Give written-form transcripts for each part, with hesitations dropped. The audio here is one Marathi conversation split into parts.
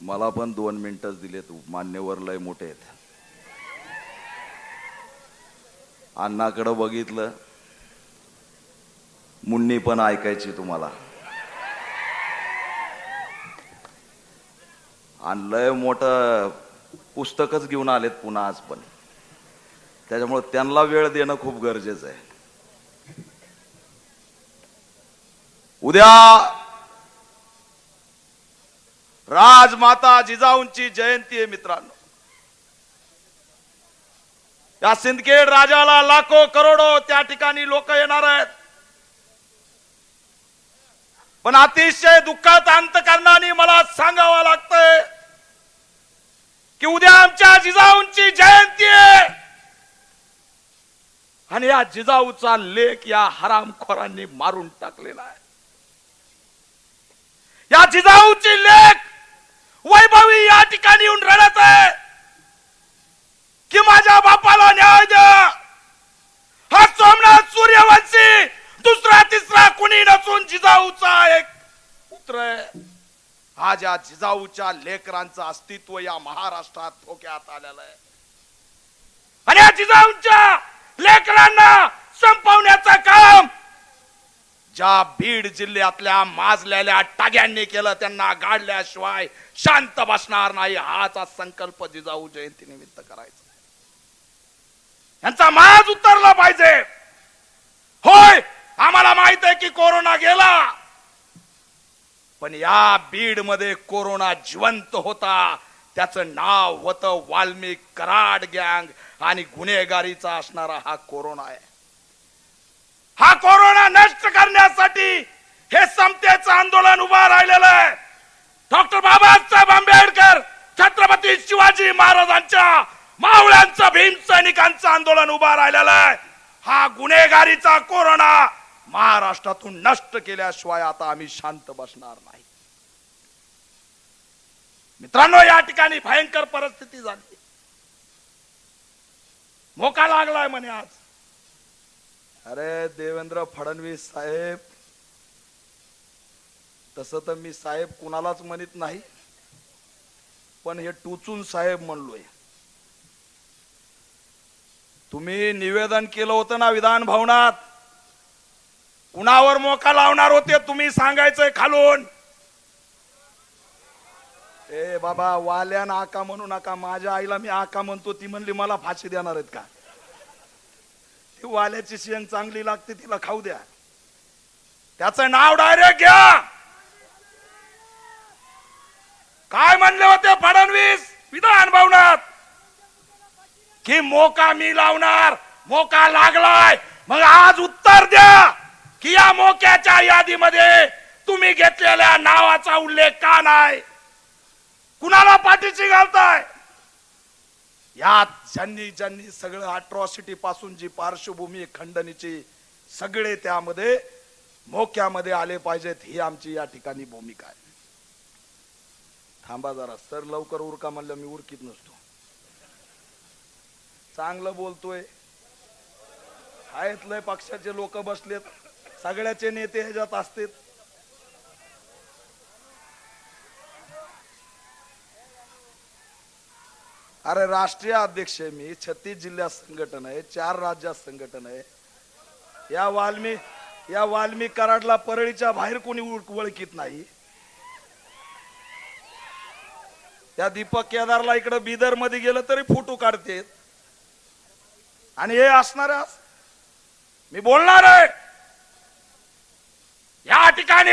मला पण 2 मिनिटच दिलेत. मान्यवर लय मोठे आहेत. अण्णाकडे बघितलं, मुन्नी पण ऐकायची तुम्हाला. आणि लय मोठं पुस्तकच घेऊन आलेत पुन्हा आज पण. त्याच्यामुळे त्यांना वेळ देणं खूप गरजेचं आहे. उद्या राजमाता जिजाऊंची जयंती आहे मित्रांनो. या सिंदखेड राजाला लाखो करोडो त्या ठिकाणी लोक येणार आहेत. पण अतिशय दुःखात अंतकरणाने मला सांगावं लागतंय की उद्या आमच्या जिजाऊंची जयंती आहे आणि या जिजाऊचा लेख या हरामखोरांनी मारून टाकलेला आहे. या जिजाऊची लेख वैभवी या ठिकाणी येऊन रडत आहे की माझ्या बापाला न्याय द्या. हा सोमनाथ सूर्यवंशी दुसरा तिसरा कुणी नसून जिजाऊचा एक पुत्र आहे. आज या जिजाऊच्या लेकरांचं अस्तित्व या महाराष्ट्रात धोक्यात आलेलं आहे आणि या जिजाऊच्या लेकरांना संपवण्याचं काम ज्या बीड जिल्ह्यातल्या माजलेल्या टाग्यांनी केलं त्यांना गाडल्याशिवाय शांत बसणार नाही. हाचा संकल्प जिजाऊ जयंती निमित्त करायचा. यांचा माज उतरला पाहिजे. होय, आम्हाला माहित आहे की कोरोना गेला, पण या बीड मध्ये कोरोना जिवंत होता. त्याचं नाव होतं वाल्मिक कराड गँग आणि गुन्हेगारीचा असणारा हा कोरोना आहे. हा कोरोना नष्ट करण्यासाठी हे समतेचं आंदोलन उभा राहिलेलं आहे. डॉक्टर बाबासाहेब आंबेडकर, छत्रपती शिवाजी महाराजांच्या मावळ्यांचं, भीम सैनिकांचं आंदोलन उभा राहिलेलं आहे. हा गुन्हेगारीचा कोरोना महाराष्ट्रातून नष्ट केल्याशिवाय आता आम्ही शांत बसणार नाही. मित्रांनो, या ठिकाणी भयंकर परिस्थिती झाली. मोका लागलाय म्हणे आज. अरे देवेंद्र फडणवीस साहेब, तसं तर मी साहेब कुणालाच म्हणत नाही, पण हे टुचून साहेब म्हणलोय. तुम्ही निवेदन केलं होतं ना विधान भवनात, कुणावर मोका लावणार होते तुम्ही सांगायचंय खालून. ए बाबा, वाल्यान आका म्हणू नका. माझ्या आईला मी आका म्हणतो, ती म्हणली मला फाशी देणार आहेत का? ती वाल्याची शेंग चांगली लागते, तिला खाऊ द्या. त्याचं नाव डायरेक्ट घ्या. काय म्हणले होते फडणवीस विधान भवनात की मोका मी लावणार. मोका लागलाय, मग आज उत्तर द्या की या मोक्याच्या यादीमध्ये तुम्ही घेतलेल्या नावाचा उल्लेख का नाही? कुणाला पाठीशी घालताय? यात ज्यांनी ज्यांनी सगळं अट्रॉसिटी पासून जी पार्श्वभूमी खंडणीची सगळे त्यामध्ये मोक्यामध्ये आले पाहिजेत, ही आमची या ठिकाणी भूमिका आहे. थांबा जरा सर, लवकर उरका म्हणलं मी उरकीत नसतो. चांगलं बोलतोय. आहेत लय पक्षाचे लोक बसलेत, सगळ्याचे नेते ह्याच्यात असतात. अरे राष्ट्रीय अध्यक्ष आहे मी, 36 जिल्ह्यात संघटन आहे, 4 राज्यात संघटन आहे. या वाल्मिक कराडला परळीच्या बाहेर कोणी ओळखीत नाही. त्या दीपक केदारला इकडे बिदर मध्ये गेलं तरी फोटो काढते. आणि हे असणाऱ्या मी बोलणार आहे. या ठिकाणी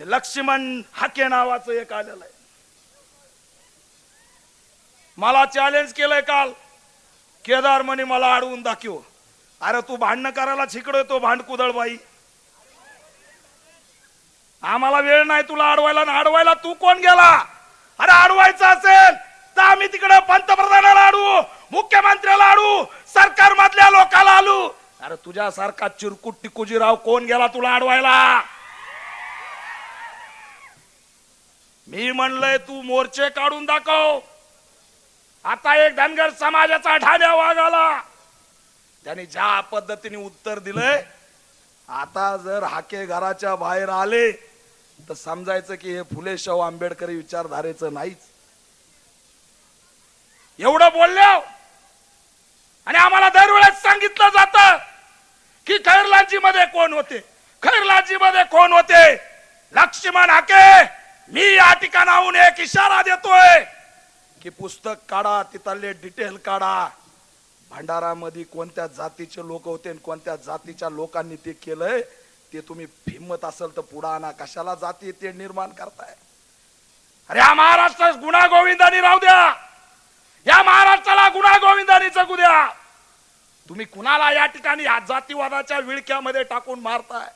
लक्ष्मण हाके नावाचं एक आलेलं आहे. मला चॅलेंज केलंय काल. केदार म्हणे मला अडवून दाखव. अरे तू भांडण करायला छिकडोय तो भांडकुदळ बाई. आम्हाला वेळ नाही तुला अडवायला. ना अडवायला तू कोण गेला? अरे अडवायचं असेल तर आम्ही तिकडे पंतप्रधानाला अडवू, मुख्यमंत्र्याला अडवू, सरकार मधल्या लोकांना अडवू. अरे तुझ्यासारखा चिरकुट टिकुजीराव कोण गेला तुला अडवायला? मी म्हणलंय तू मोर्चे काढून दाखव. आता एक धनगर समाजाचा ढाब्या वागाला, त्यांनी ज्या पद्धतीने उत्तर दिलंय, आता जर हाके घराच्या बाहेर आले तर समजायचं की हे फुले शाहू आंबेडकरी विचारधारेचं नाहीच. एवढं बोलल्या आणि आम्हाला दरवेळेस सांगितलं जातं की खैरलांजी मध्ये कोण होते, खैरलांजी मध्ये कोण होते. लक्ष्मण हाके, मी या ठिकाणाहून एक इशारा देतोय की पुस्तक काढा, तिथले डिटेल काढा. भंडारामध्ये कोणत्या जातीचे लोक होते आणि कोणत्या जातीच्या लोकांनी ते केलंय ते तुम्ही हिम्मत असेल तर पुढे आणा. कशाला जाती ते निर्माण करताय? अरे या महाराष्ट्रात गुन्हा गोविंदानी राहू द्या, या महाराष्ट्राला गुन्हा गोविंदानी जगू द्या. तुम्ही कुणाला या ठिकाणी या जातीवादाच्या विळख्यामध्ये टाकून मारताय,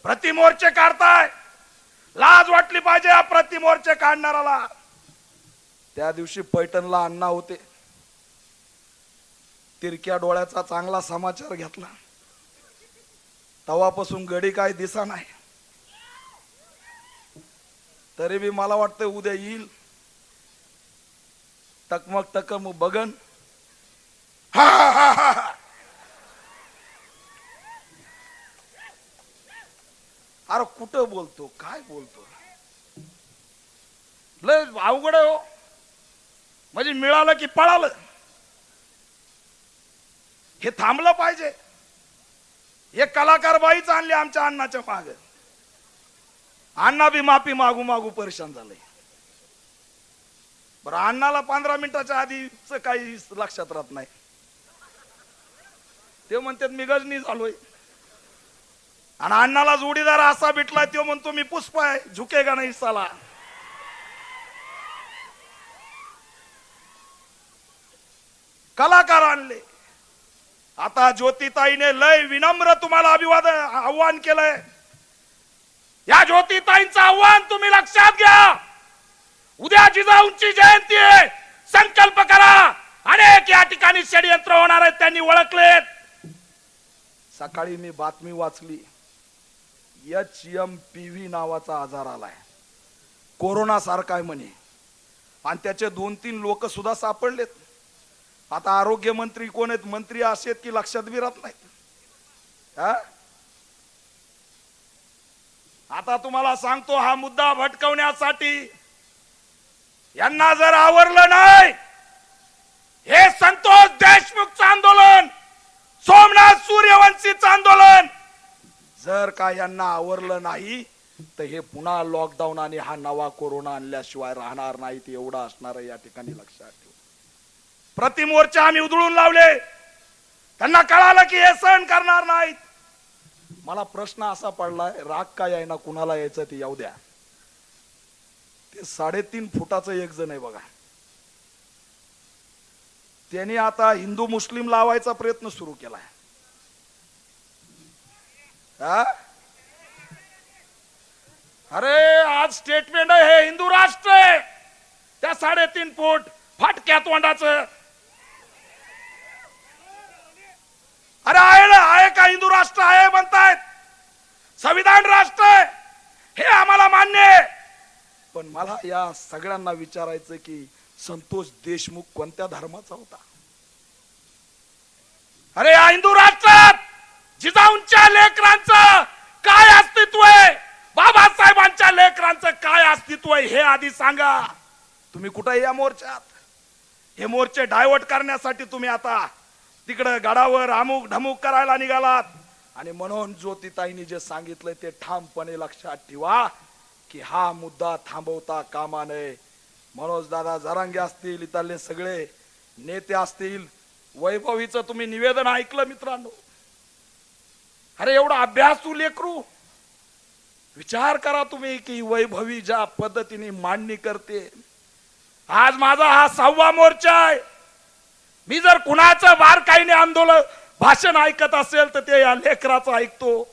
प्रतिमोर्चे काढताय. लाज वाटली पाहिजे या प्रतिमोर्चे काढणाराला. त्या दिवशी पैठणला अण्णा होते, तिरक्या डोळ्याचा चांगला समाचार घेतला. तवापासून गडी काय दिसा नाही. तरी बी मला वाटतं उद्या येईल, टकमक टकम बगन. अरे कुठं बोलतो, काय बोलतो, लय अवघड हो. म्हणजे मिळालं की पळालं. हे थांबलं पाहिजे. एक कलाकार बाईच आणले आमच्या अण्णाच्या मागे. अण्णा बी माफी मागू मागू परेशान झालंय. बरं, अण्णाला 15 मिनिटाच्या आधीच काही लक्षात राहत नाही. ते म्हणतात मी गजनी झालोय. आणि अण्णाला जोडीदार असा भेटलाय, तो म्हणतो मी पुष्पा आहे, झुकेगा नाही साला. कलाकार आणले. आता ज्योतिताईने लय विनम्र तुम्हाला अभिवादन आव्हान केलंय. या ज्योतिताईंचं आव्हान तुम्ही लक्षात घ्या. उद्या जिजाऊंची जयंती आहे, संकल्प करा. अनेक या ठिकाणी षडयंत्र होणार आहेत, त्यांनी ओळखलेत. सकाळी मी बातमी वाचली, HMPV नावाचा आजार आलाय, कोरोना सारखा आहे म्हणे. आणि त्याचे 2-3 लोक सुद्धा सापडलेत. आता आरोग्य मंत्री कोण आहेत? मंत्री असे आहेत की लक्षात बी राहत नाहीत. आता तुम्हाला सांगतो, हा मुद्दा भटकवण्यासाठी यांना जर आवरलं नाही, हे संतोष देशमुखचं आंदोलन, सोमनाथ सूर्यवंशीचं आंदोलन जर का यांना आवरलं नाही तर हे पुन्हा लॉकडाऊन आणि हा नवा कोरोना आणल्याशिवाय राहणार नाही. ते एवढं असणार आहे या ठिकाणी लक्षात ठेवा. प्रतिमोर्चा आम्ही उधळून लावले. त्यांना कळालं की हे सहन करणार नाहीत. मला प्रश्न असा पडलाय, राग काय आहे ना, कुणाला यायचं ते येऊ द्या. ते 3.5 फुटाचं एक जण आहे बघा, त्यांनी आता हिंदू मुस्लिम लावायचा प्रयत्न सुरू केलाय. अरे आज स्टेटमेंट आहे, हे हिंदू राष्ट्र आहे. त्या 3.5 फूट फाटक्या तोंडाचं. अरे आहे ना, आहे का हिंदू राष्ट्र आहे म्हणतायत, संविधान राष्ट्र आहे, हे आम्हाला मान्य आहे. पण मला या सगळ्यांना विचारायचं की संतोष देशमुख कोणत्या धर्माचा होता? अरे या हिंदू राष्ट्रात जिजाऊंच्या लेकरांचं काय अस्तित्व आहे, बाबासाहेबांच्या लेकरांचं काय अस्तित्व आहे, हे आधी सांगा. तुम्ही कुठे या मोर्चात? हे मोर्चे डायव्हर्ट करण्यासाठी तुम्ही आता तिकडे गडावर अमुक ढमुक करायला निघालात. आणि म्हणून ज्योतिताईंनी जे सांगितलंय ते ठामपणे लक्षात ठेवा की हा मुद्दा थांबवता कामा नये. मनोज दादा जरांगे असतील, इथले सगळे नेते असतील, वैभवीचं तुम्ही निवेदन ऐकलं मित्रांनो. अरे एवढा अभ्यासू लेकरू, विचार करा तुम्ही की वैभवी ज्या पद्धतीने मांडणी करते. आज माझा हा 6वा मोर्चा आहे. मी जर कुणाचं बारकाईने आंदोलन भाषण ऐकत असेल तर ते या लेकराचं ऐकतो.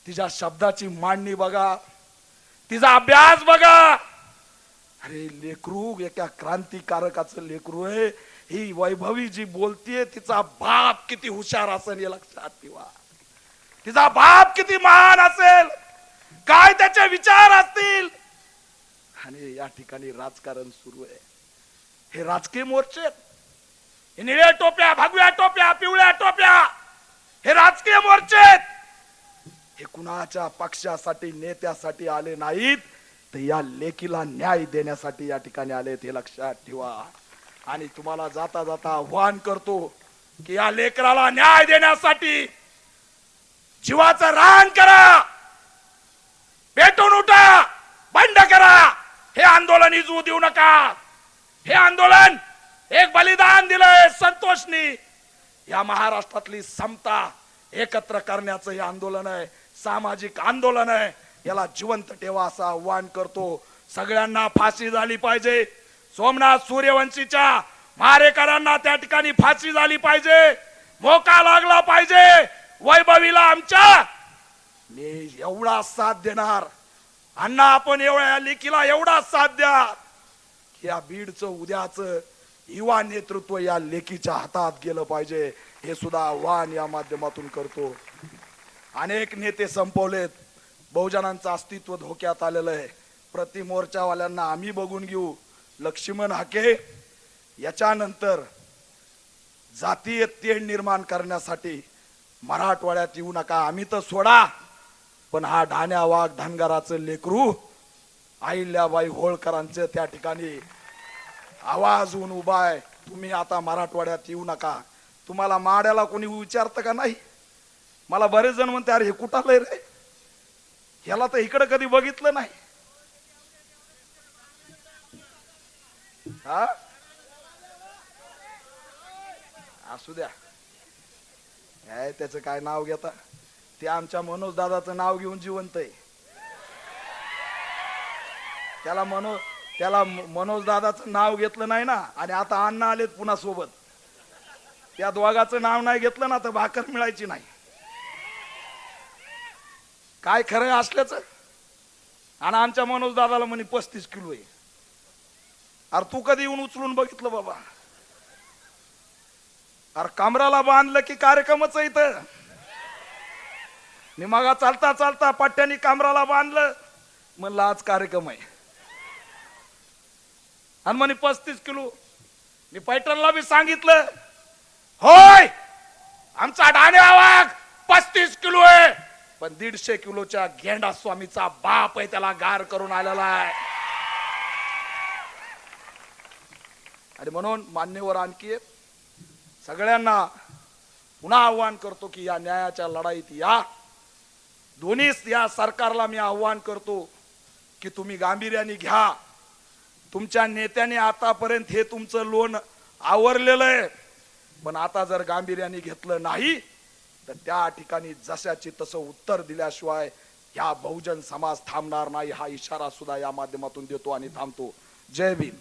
तिच्या शब्दाची मांडणी बघा, तिचा अभ्यास बघा. अरे लेकरू एका क्रांतिकारकाचं लेकरू आहे. ही वैभवी जी बोलतीये तिचा बाप किती हुशार असेल हे लक्षात ठेवा. तिचा बाप किती महान असेल, काय त्याचे विचार असतील. आणि या ठिकाणी राजकारण सुरू आहे. हे राजकीय मोर्चे, हे निळ्या टोप्या, भगव्या टोप्या, पिवळ्या टोप्या, हे राजकीय मोर्चे. हे कुणाच्या पक्षासाठी नेत्यासाठी आले नाहीत, तर या लेकीला न्याय देण्यासाठी या ठिकाणी आलेत, हे लक्षात ठेवा. आणि तुम्हाला जाता जाता आव्हान करतो की या लेकराला न्याय देण्यासाठी जीवाचं रान करा, पेटून उठा, बंड करा. हे आंदोलन इजवू देऊ नका. हे आंदोलन एक बलिदान दिलंय संतोषनी. या महाराष्ट्रातली समता एकत्र करण्याचं हे आंदोलन आहे, सामाजिक आंदोलन आहे. याला जिवंत ठेवा असं आव्हान करतो. सगळ्यांना फाशी झाली पाहिजे. सोमनाथ सूर्यवंशीच्या मारेकरांना त्या ठिकाणी फाशी झाली पाहिजे, मोका लागला पाहिजे. वैभवीला आमच्या मी एवढा साथ देणार अण्णा, आपण एवढ्या लेकीला एवढा साथ द्या की या बीडचं उद्याचं युवा नेतृत्व या लेकीच्या हातात गेलं पाहिजे. हे सुद्धा आव्हान या माध्यमातून करतो. अनेक नेते संपवलेत, बहुजनांचं अस्तित्व धोक्यात आलेलं आहे. प्रति मोर्चावाल्यांना आम्ही बघून घेऊ. लक्ष्मण हाके याच्यानंतर जातीय तेढ निर्माण करण्यासाठी मराठवाड्यात येऊ नका. आम्ही तर सोडा, पण हा ढाण्या वाघ धनगराचं लेकरू अहिल्याबाई होळकरांचं त्या ठिकाणी आवाज होऊन उभा आहे. तुम्ही आता मराठवाड्यात येऊ नका. तुम्हाला माड्याला कोणी विचारतं का नाही? मला बरेच जण म्हणते अरे हे कुठालंय रे, ह्याला तर इकडे कधी बघितलं नाही. हा असू द्या, त्याचं काय नाव घेता? ते आमच्या मनोज दादाचं नाव घेऊन जिवंत आहे. त्याला मनोज दादाचं नाव घेतलं नाही ना, आणि आता अण्णा आलेत पुन्हा सोबत. त्या दोघाचं नाव नाही घेतलं ना तर भाकर मिळायची नाही. काय खरं असल्याच. आणि आमच्या मनोज दादाला म्हणे 35 किलो आहे. अरे तू कधी येऊन उचलून बघितलं बाबा? अरे कमराला बांधलं की कार्यक्रमच आहे इथं. मी मगा चालता चालता पट्ट्यानी कमराला बांधलं, म्हणलं आज कार्यक्रम आहे. आणि म्हणे 35 किलो. मी पैठणला बी सांगितलं, होय आमचा ढाण्या वाघ 35 किलो आहे, पण 150 किलोच्या गेंडा स्वामीचा बाप आहे, त्याला गार करून आलेला आहे. आणि म्हणून मान्यवर आणखी सगळ्यांना पुन्हा आव्हान करतो की या न्यायाच्या लढाईत या. दोन्ही या सरकारला मी आव्हान करतो की तुम्ही गांभीर्याने घ्या. तुमच्या नेत्याने आतापर्यंत हे तुमचं लोन आवरलेलं आहे, पण आता जर गांभीर्याने घेतलं नाही तर त्या ठिकाणी जशाची तसं उत्तर दिल्याशिवाय या बहुजन समाज थांबणार नाही. हा इशारा सुद्धा या माध्यमातून देतो आणि थांबतो. जय भीम.